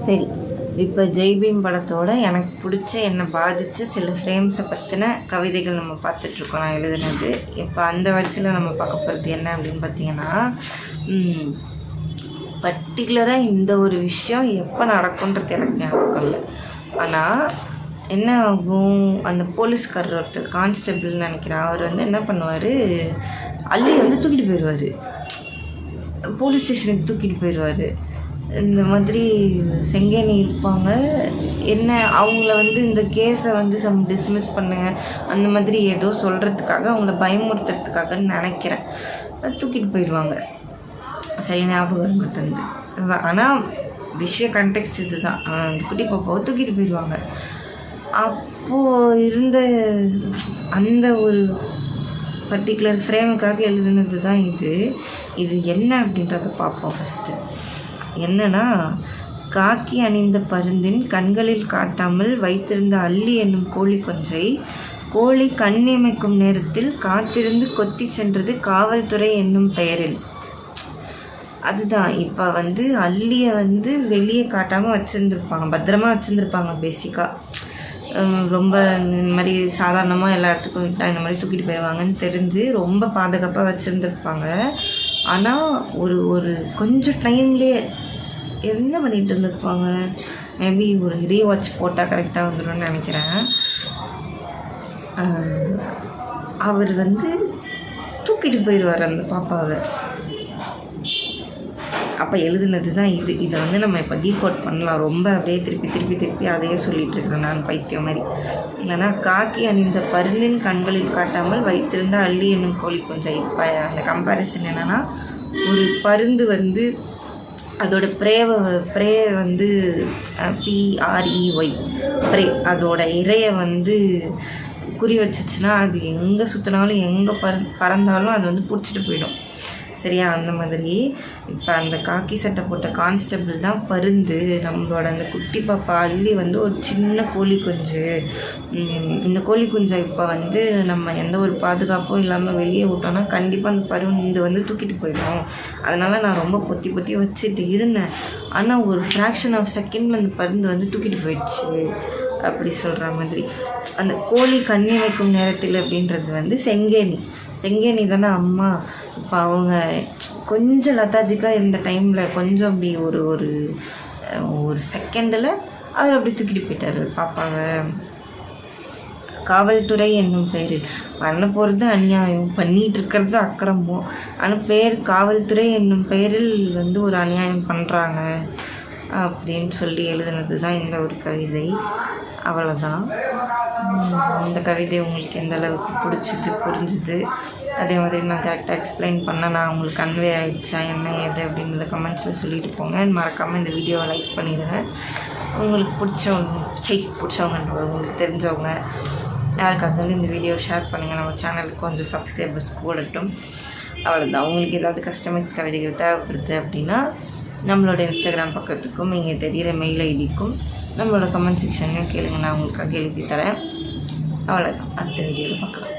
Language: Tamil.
சரி, இப்போ ஜெய்பீம் படத்தோட எனக்கு பிடிச்ச என்னை பாதித்த சில ஃப்ரேம்ஸை பற்றின கவிதைகள் நம்ம பார்த்துட்ருக்கோம். நான் எழுதுனது. இப்போ அந்த வரிசையில் நம்ம பார்க்க போகிறது என்ன அப்படின்னு பார்த்தீங்கன்னா, பர்டிகுலராக இந்த ஒரு விஷயம் எப்போ நடக்குன்றது எனக்கு ஞாபகம் இல்லை. ஆனால் என்ன ஆகும், அந்த போலீஸ்காரர் ஒருத்தர் கான்ஸ்டபிள்னு நினைக்கிறேன், அவர் வந்து என்ன பண்ணுவார், அள்ளி வந்து தூக்கிட்டு போயிடுவார், போலீஸ் ஸ்டேஷனுக்கு தூக்கிட்டு போயிடுவார். இந்த மாதிரி செங்கேணி இருப்பாங்க, என்ன அவங்கள வந்து இந்த கேஸை வந்து டிஸ்மிஸ் பண்ணுங்க அந்த மாதிரி ஏதோ சொல்கிறதுக்காக, அவங்கள பயமுறுத்துறதுக்காகன்னு நினைக்கிறேன், தூக்கிட்டு போயிடுவாங்க. சரி, ஞாபகம் வர மாட்டேங்குது. ஆனால் விஷய கண்டெக்ஸ்ட் இது தான். அந்த குட்டி பாப்பாவை தூக்கிட்டு போயிடுவாங்க. அப்போது இருந்த அந்த ஒரு பர்டிகுலர் ஃப்ரேமுக்காக எழுதுனது தான் இது என்ன அப்படின்றத பார்ப்போம். ஃபஸ்ட்டு என்னன்னா, காக்கி அணிந்த பருந்தின் கண்களில் காட்டாமல் வைத்திருந்த அள்ளி என்னும் கோழி கொஞ்சை கோழி கண்ணிமைக்கும் நேரத்தில் காத்திருந்து கொத்தி சென்றது காவல்துறை என்னும் பெயரில். அதுதான். இப்போ வந்து அள்ளியை வந்து வெளியே காட்டாமல் வச்சுருந்துருப்பாங்க, பத்திரமா வச்சுருந்துருப்பாங்க. பேசிக்காக ரொம்ப இந்த மாதிரி சாதாரணமாக எல்லா இடத்துக்கும் விட்டால் இந்த மாதிரி தூக்கிட்டு போயிடுவாங்கன்னு தெரிஞ்சு ரொம்ப பாதுகாப்பாக வச்சுருந்துருப்பாங்க. ஆனால் ஒரு கொஞ்சம் டைம்லேயே என்ன பண்ணிகிட்டு இருந்திருப்பாங்க, மேபி ஒரு ரீவாட்ச் போட்டால் கரெக்டாக வந்துடும்னு நினைக்கிறேன். அவர் வந்து தூக்கிட்டு போயிடுவார் அந்த பாப்பாவை. அப்போ எழுதுனது தான் இதை வந்து நம்ம இப்போ டீகோட் பண்ணலாம். ரொம்ப அப்படியே திருப்பி அதையே சொல்லிகிட்ருக்கிறேன் நான், பைத்தியம் மாதிரி. இல்லைனா காக்கி அணிந்த பருந்தின் கண்களில் காட்டாமல் வைத்திருந்த அள்ளி என்னும் கோழி கொஞ்சம். இப்போ அந்த கம்பேரிசன் என்னென்னா, ஒரு பருந்து வந்து அதோட ப்ரே வந்து PREY ப்ரே, அதோட இறையை வந்து குறி வச்சிச்சுன்னா அது எங்கே சுற்றினாலும் எங்கே பறந்தாலும் அது வந்து பிடிச்சிட்டு போயிடும். சரியா? அந்த மாதிரி இப்போ அந்த காக்கி சட்டை போட்ட கான்ஸ்டபிள் தான் பருந்து. நம்மளோட அந்த குட்டி பாப்பா அள்ளி வந்து ஒரு சின்ன கோழி குஞ்சு. இந்த கோழி குஞ்சை இப்போ வந்து நம்ம எந்த ஒரு பாதுகாப்பும் இல்லாமல் வெளியே விட்டோன்னா கண்டிப்பாக அந்த பருந்து வந்து தூக்கிட்டு போயிடும். அதனால் நான் ரொம்ப பொத்தி வச்சுட்டு இருந்தேன். ஆனால் ஒரு ஃப்ராக்ஷன் ஆஃப் செகண்டில் அந்த பருந்து வந்து தூக்கிட்டு போயிடுச்சு அப்படி சொல்கிற மாதிரி. அந்த கோழி கண்ணி வைக்கும் நேரத்தில் அப்படின்றது வந்து செங்கேணி தானே அம்மா. இப்போ அவங்க கொஞ்சம் லத்தாஜிக்காக இருந்த டைமில் கொஞ்சம் அப்படி ஒரு செகண்டில் அவர் அப்படி தூக்கிட்டு போயிட்டார் பாப்பாவை. காவல்துறை என்னும் பெயரில் பண்ண போகிறது அநியாயம், பண்ணிகிட்டு இருக்கிறது அக்கிரமம். ஆனால் காவல்துறை என்னும் பெயரில் வந்து ஒரு அநியாயம் பண்ணுறாங்க அப்படின்னு சொல்லி எழுதுனது தான் இந்த ஒரு கவிதை. அவ்வளோதான். இந்த கவிதை உங்களுக்கு எந்த அளவுக்கு பிடிச்சிது, புரிஞ்சுது, அதே மாதிரி நான் கரெக்டாக எக்ஸ்பிளைன் பண்ணேன், நான் உங்களுக்கு கன்வே ஆகிடுச்சா என்ன ஏது அப்படின்றத கமெண்ட்ஸில் சொல்லிட்டு போங்க. மறக்காமல் இந்த வீடியோவை லைக் பண்ணிடுங்க. உங்களுக்கு பிடிச்சவங்க உங்களுக்கு தெரிஞ்சவங்க யாருக்காக இந்த வீடியோ ஷேர் பண்ணுங்கள். நம்ம சேனலுக்கு கொஞ்சம் சப்ஸ்கிரைபர்ஸ் கூடட்டும். அவ்வளோதான். உங்களுக்கு ஏதாவது கஸ்டமைஸ் கவிதைகள் தேவைப்படுது அப்படின்னா நம்மளோட இன்ஸ்டாகிராம் பக்கத்துக்கும் இங்கே தெரிகிற மெயில் ஐடிக்கும் நம்மளோட கமெண்ட் செக்ஷன்லையும் கேளுங்க, நான் உங்களுக்காக எழுதி தரேன். அவ்வளோதான். அடுத்த வீடியோவில் பார்க்கலாம்.